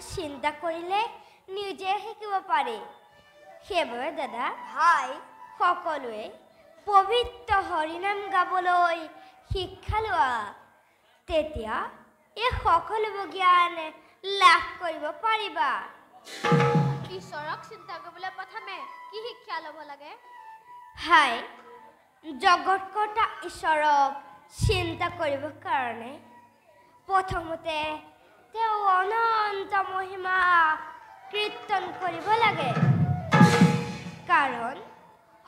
চিন্তা কৰিলে নিজে শিকিব পাৰি সেইবাবে দাদা হাই সকলোৱে পবিত্ৰ হৰিনাম গাবলৈ শিক্ষা লোৱা তেতিয়া এই সকলো জ্ঞান লাভ কৰিব পাৰিবা ঈশ্বৰক চিন্তা কৰিবলৈ প্ৰথমে কি শিক্ষা ল'ব লাগে হাই জগতকৰ্তা ঈশ্বৰক চিন্তা কৰিবৰ কাৰণে প্ৰথমতে তেওঁ অনন্ত মহিমা কীৰ্তন কৰিব লাগে কাৰণ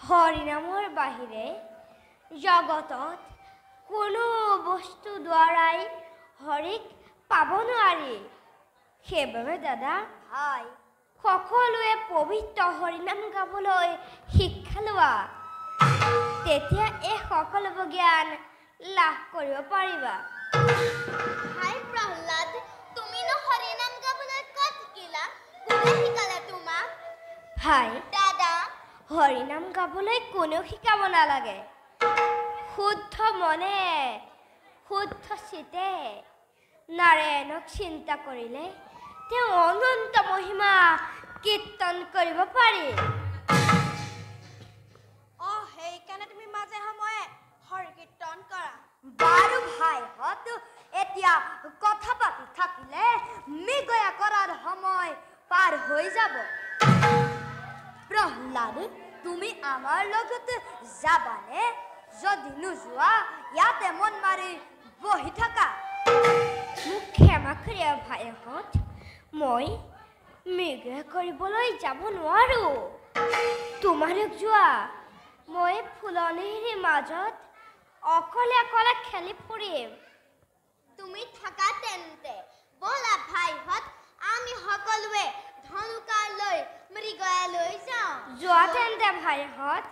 হৰিনামৰ বাহিৰে জগতত কোনো বস্তু দ্বাৰাই হৰিক পাব নোৱাৰি সেইবাবে দাদা হাই সকলোৱে পবিত্ৰ হৰিনাম গাবলৈ শিক্ষা লোৱা তেতিয়া এই সকলো জ্ঞান লাভ কৰিব পাৰিবা হাই প্ৰহ্লাদ তুমি ন হৰিনাম গাবলৈ ক'ত শিকিলা কোনে শিকালে তোমাক হাই দাদা হৰিনাম গাবলৈ কোনেও শিকাব নালাগে শুদ্ধ মনে শুদ্ধ চিতে নাৰায়ণক চিন্তা কৰিলে তেওঁ অনন্ত মহিমা কীৰ্তন কৰিব পাৰি। সেইকাৰণে তুমি মাজে সময়ে হৰি কীৰ্তন কৰা। বাৰু ভাইহঁত, এতিয়া কথা পাতি থাকিলে মৃগয়া কৰাৰ সময় পাৰ হৈ যাব। প্ৰহ্লাদ, তুমি আমাৰ লগত যাবানে? যদি নোযোৱা ইয়াতে মন মাৰি বহি থাকা। মোক ক্ষমা কৰিব ভাইহঁত, মই মৃগয়া কৰিবলৈ যাব নোৱাৰো। তোমালোক যোৱা, মই ফুলনিৰ মাজত অকলে অকলে খেলি ফুৰিম। তুমি থাকা তেন্তে। ব'লা ভাইহঁত, আমি সকলোৱে ধনুকাঁড় লৈ মৃগয়ালৈ যাওঁ। যোৱা তেন্তে ভাইহঁত।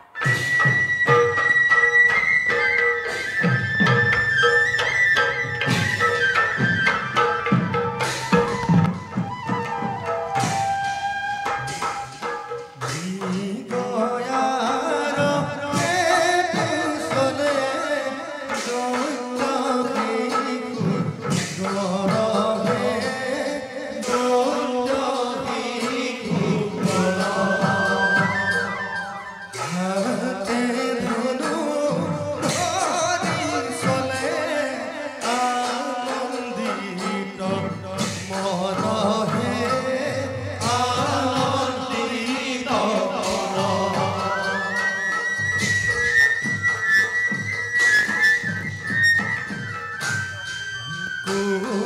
Ooh.